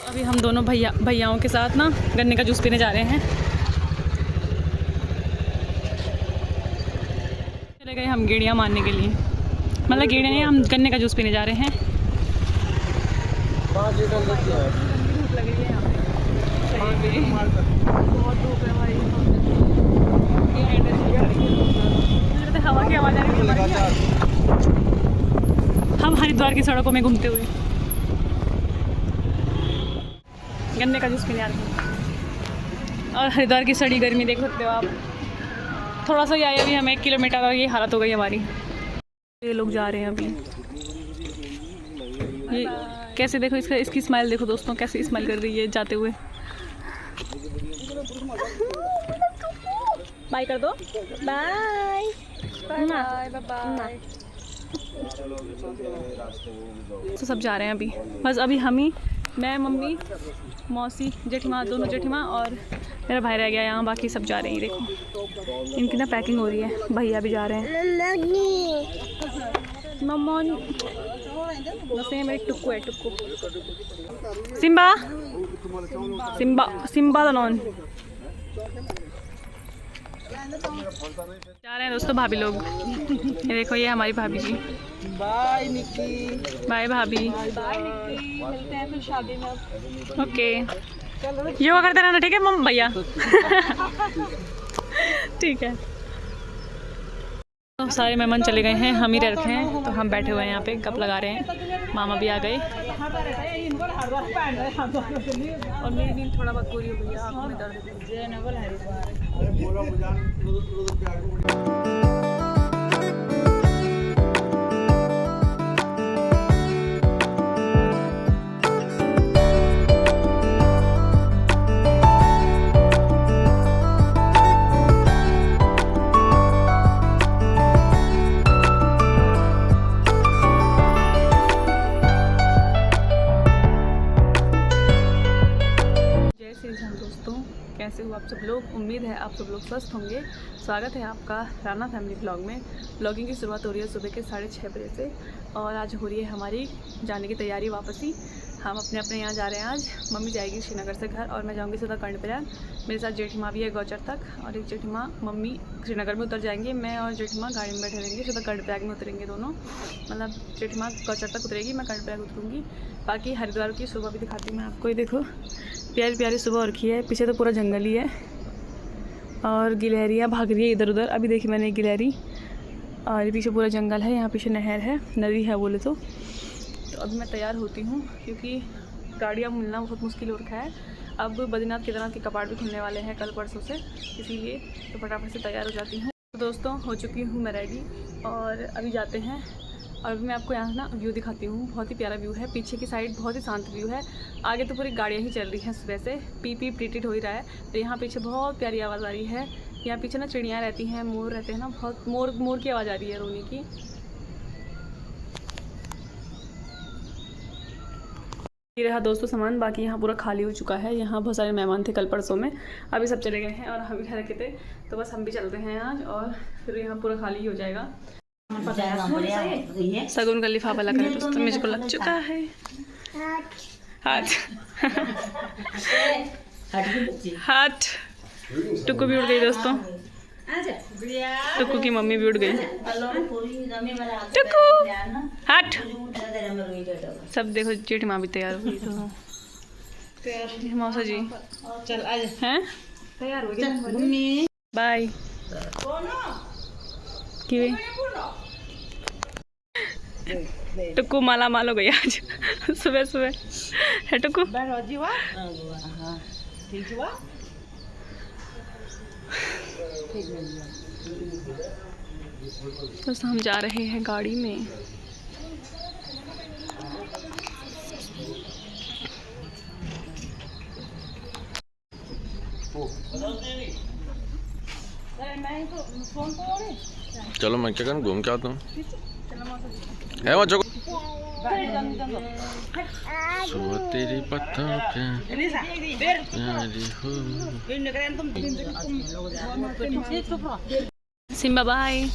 अभी हम दोनों भैयाओं के साथ ना गन्ने का जूस पीने जा रहे हैं। चले गए हम गेड़ियाँ मारने के लिए, मतलब गेड़ियाँ नहीं, हम गन्ने का जूस पीने जा रहे हैं। 5 लीटर लेती है। धूप लग रही है यहाँ पे, बहुत धूप है भाई। मुझे हवा की आवाज़ आ रही है। हम हरिद्वार की सड़कों में घूमते हुए गन्ने का जूस पीने आ रहे हैं। और हरिद्वार की सड़ी गर्मी देख सकते हो आप। थोड़ा सा ही आया अभी हमें 1 किलोमीटर और ये हालत हो गई हमारी। ये लोग जा रहे हैं अभी। ये कैसे देखो इसकी स्माइल देखो दोस्तों, कैसे स्माइल कर रही है जाते हुए। बाय कर दो, बाय बाय बाय बाय। तो सब जा रहे हैं अभी, बस अभी हम ही, मैं, मम्मी, मौसी, जेठीमा, दोनों जेठीमा और मेरा भाई रह गया यहाँ। बाकी सब जा रहे हैं। देखो इनकी ना पैकिंग हो रही है, भैया भी जा रहे हैं। मम्मन वैसे मेरी टुक्कू है, टुक्कू सिम्बा सिम्बा सिम्बा नॉन जा रहे हैं दोस्तों भाभी लोग। ये देखो ये हमारी भाभी जी। बाय निक्की, बाय भाभी, बाय निक्की, मिलते हैं फिर शादी में। ओके योगा करते रहना, ठीक है मम भैया। ठीक है। तो सारे मेहमान चले गए हैं, हम ही रहते हैं, तो हम बैठे हुए हैं यहाँ पे गप लगा रहे हैं। मामा भी आ गए और मेरी नींद थोड़ा बहुत पूरी हो गई है। आँखों में दर्द है। दोस्तों कैसे हो आप सब लोग, उम्मीद है आप सब लोग स्वस्थ होंगे। स्वागत है आपका राना फैमिली ब्लॉग में। ब्लॉगिंग की शुरुआत हो रही है सुबह के 6:30 बजे से और आज हो रही है हमारी जाने की तैयारी वापसी। हम अपने अपने यहाँ जा रहे हैं आज। मम्मी जाएगी श्रीनगर से घर और मैं जाऊँगी सीधा कर्णप्रयाग। मेरे साथ जेठीमा भी है गौचर तक, और एक जेठीमा मम्मी श्रीनगर में उतर जाएंगे। मैं और जेठीमा गाड़ी में बैठे रहेंगे, सीधा कर्णप्रयाग में उतरेंगे दोनों। मतलब जेठीमा गौचर तक उतरेगी, मैं कर्णप्रयाग उतरूँगी। बाकी हरिद्वार की सुबह भी दिखाती हूँ मैं आपको। ये देखो प्यारी प्यारी सुबह हो रखी है। पीछे तो पूरा जंगल ही है और गिलहरियाँ भाग रही है इधर उधर। अभी देखी मैंने एक गिलहरी, और पीछे पूरा जंगल है। यहाँ पीछे नहर है, नदी है बोले तो अभी मैं तैयार होती हूँ क्योंकि गाड़ियाँ मिलना बहुत मुश्किल हो रखा है। अब बद्रीनाथ केदारनाथ के कपाट भी खुलने वाले हैं कल परसों से, इसीलिए तो फटाफट से तैयार हो जाती हूँ। तो दोस्तों हो चुकी हूँ मैं रेडी और अभी जाते हैं। और अभी मैं आपको यहाँ ना व्यू दिखाती हूँ। बहुत ही प्यारा व्यू है। पीछे की साइड बहुत ही शांत व्यू है। आगे तो पूरी गाड़ियाँ ही चल रही हैं सुबह से, पी पी प्रीटिट हो ही रहा है। तो यहाँ पीछे बहुत प्यारी आवाज़ आ रही है। यहाँ पीछे ना चिड़ियाँ रहती हैं, मोर रहते हैं ना, बहुत मोर की आवाज़ आ रही है, रोने की। ये रहा दोस्तों सामान। बाकी यहाँ पूरा खाली हो चुका है। यहाँ बहुत सारे मेहमान थे कल परसों में, अभी सब चले गए हैं और हम भी घर के थे, तो बस हम भी चलते हैं आज और फिर यहाँ पूरा खाली ही हो जाएगा। सगुन का लिफाफा लगा है दोस्तों, मुझे को लग चुका है हाथ। हाथ टुक्कू भी उड़ गई दोस्तों, टुक्कू की मम्मी भी उड़ गई। टुक्कू हट। सब देखो जेठी माँ भी तैयार हो गई। तो मौसा जी चल आज हैं तैयार हो गई। बाय टुक्कू माला माल हो गई आज सुबह सुबह है टुक्कू। बस हम जा रहे हैं गाड़ी में। चलो मैं क्या करूँ, घूम के आता हूँ। सुबह तेरी पत्तों पे सिम्बा बाय।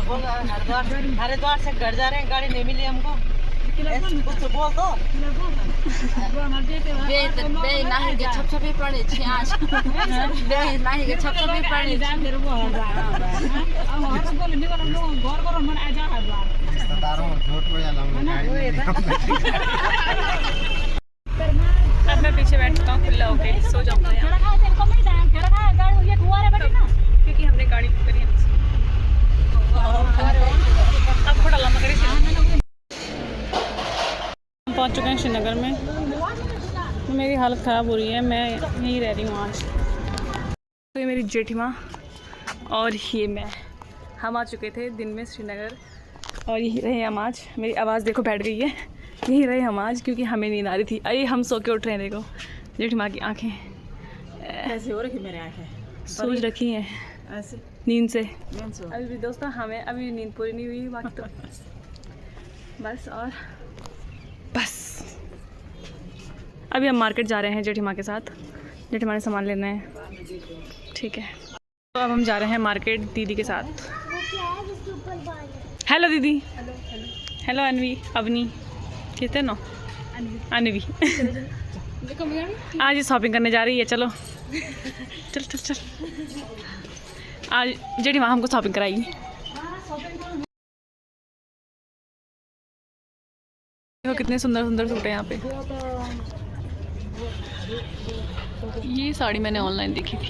बोल हरिद्वार से घर जा रहे हैं, गाड़ी नहीं मिली हमको। कुछ बोल दो। बे नाही के छपछपी पड़े छी आज बे नाही के छपछपी पड़े अब मैं पीछे बैठ चुका हूँ, खुला होके सो जाऊंगा यहाँ, क्योंकि हमने गाड़ी बुक करी है। अब थोड़ा लंबा करिए। हम पहुँच चुके हैं श्रीनगर में। मेरी हालत ख़राब हो रही है, मैं यहीं रह रही हूँ आज। तो ये मेरी जेठी माँ और ये मैं, हम आ चुके थे दिन में श्रीनगर और यही रहे हम आज। मेरी आवाज़ देखो बैठ गई है, यही रहे हम आज क्योंकि हमें नींद आ रही थी। अरे हम सो के उठ रहे हैं, देखो जेठी माँ की आँखें कैसे हो रही मेरी आंखें? सूज रखी हैं ऐसे नींद से। अभी भी दोस्तों हमें अभी नींद पूरी नहीं हुई, बाकी तो बस। और बस अभी हम मार्केट जा रहे हैं जेठी माँ के साथ, जेठी माँ ने सामान लेना है, ठीक है। तो अब हम जा रहे हैं मार्केट दीदी के साथ। हेलो दीदी। हेलो अनवी, अवनी, ठीक है ना? अनवी आज ये शॉपिंग करने जा रही है, चलो चल चल चल। आज जेठी माँ हमको शॉपिंग कराएगी। देखो कितने सुंदर सुंदर सूट है यहाँ पे। ये साड़ी मैंने ऑनलाइन देखी थी।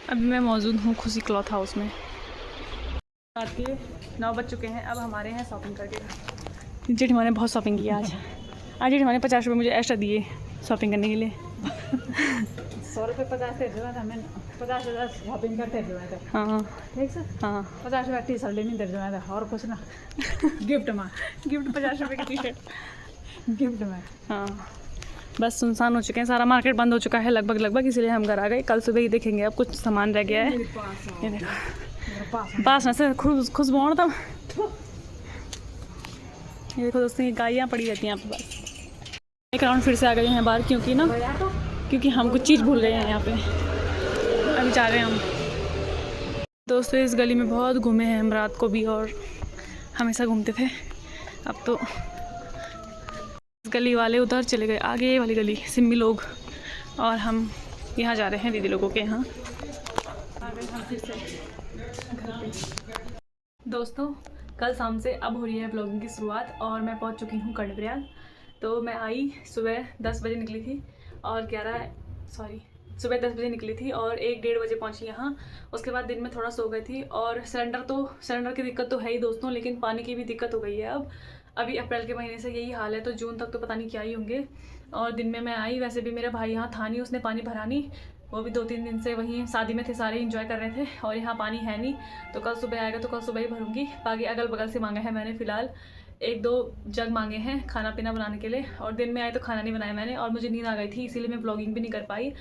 अभी मैं मौजूद हूँ खुशी क्लॉथ हाउस में। रात के 9 बज चुके हैं, अब हमारे यहाँ शॉपिंग करके। जेठी माँ ने बहुत शॉपिंग की आज। आज जेठी माँ ने 50 रुपये मुझे एक्स्ट्रा दिए शॉपिंग करने के लिए। 100 रुपये 50 दे दिया था मैंने, 50 शॉपिंग करते दिया था। हाँ ठीक से हाँ 50 रुपये टी शर्ट नहीं दे दिया था और कुछ ना। गिफ्ट में 50 रुपये की टी शर्ट गिफ्ट में। हाँ बस सुनसान हो चुके हैं, सारा मार्केट बंद हो चुका है लगभग, इसीलिए हम घर आ गए। कल सुबह ही देखेंगे, अब कुछ सामान रह गया है। ये देखो पास में से खुशबू आ था। ये देखो दोस्तों, ये गायें पड़ी रहती हैं यहाँ पे। बस एक राउंड फिर से आ गए हैं बाहर, क्योंकि हम कुछ चीज़ भूल गए हैं यहाँ पे। अभी जा रहे हैं हम। दोस्तों इस गली में बहुत घूमे हैं हम रात को भी, और हमेशा घूमते थे। अब तो गली वाले उधर चले गए, आगे ये वाली गली सिम्मी लोग, और हम यहाँ जा रहे हैं दीदी लोगों के यहाँ। आ गए हम फिर से घर पे। दोस्तों कल शाम से अब हो रही है ब्लॉगिंग की शुरुआत, और मैं पहुँच चुकी हूँ कर्णप्रयाग। तो मैं आई सुबह 10 बजे निकली थी, और सुबह 10 बजे निकली थी और 1-1:30 बजे पहुँची यहाँ। उसके बाद दिन में थोड़ा सो गई थी, और सिलेंडर की दिक्कत तो है ही दोस्तों, लेकिन पानी की भी दिक्कत हो गई है। अभी अप्रैल के महीने से यही हाल है, तो जून तक तो पता नहीं क्या ही होंगे। और दिन में मैं आई, वैसे भी मेरा भाई यहाँ था नहीं, उसने पानी भरा नहीं, वो भी 2-3 दिन से वहीं शादी में थे, सारे एंजॉय कर रहे थे, और यहाँ पानी है नहीं। तो कल सुबह आएगा तो कल सुबह ही भरूंगी। बाकी अगल बगल से मांगा है मैंने, फ़िलहाल 1-2 जग मांगे हैं खाना पीना बनाने के लिए। और दिन में आए तो खाना नहीं बनाया मैंने, और मुझे नींद आ गई थी, इसीलिए मैं ब्लॉगिंग भी नहीं कर पाई।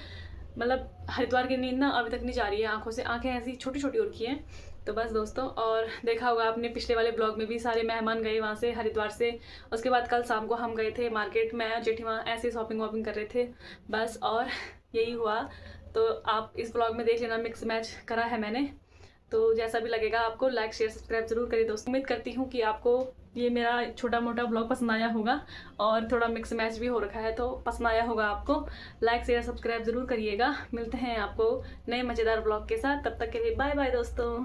मतलब हरिद्वार की नींद ना अभी तक नहीं जा रही है आंखों से, आंखें ऐसी छोटी छोटी हो रखी हैं। तो बस दोस्तों, और देखा होगा आपने पिछले वाले ब्लॉग में भी, सारे मेहमान गए वहाँ से हरिद्वार से। उसके बाद कल शाम को हम गए थे मार्केट, मैं और जेठी माँ ऐसे शॉपिंग वॉपिंग कर रहे थे बस, और यही हुआ। तो आप इस ब्लॉग में देख लेना, मिक्स मैच करा है मैंने। तो जैसा भी लगेगा आपको, लाइक शेयर सब्सक्राइब ज़रूर करिए दोस्तों। उम्मीद करती हूँ कि आपको ये मेरा छोटा मोटा ब्लॉग पसंद आया होगा, और थोड़ा मिक्स मैच भी हो रखा है तो पसंद आया होगा आपको। लाइक शेयर सब्सक्राइब ज़रूर करिएगा। मिलते हैं आपको नए मज़ेदार ब्लॉग के साथ, तब तक के लिए बाय बाय दोस्तों।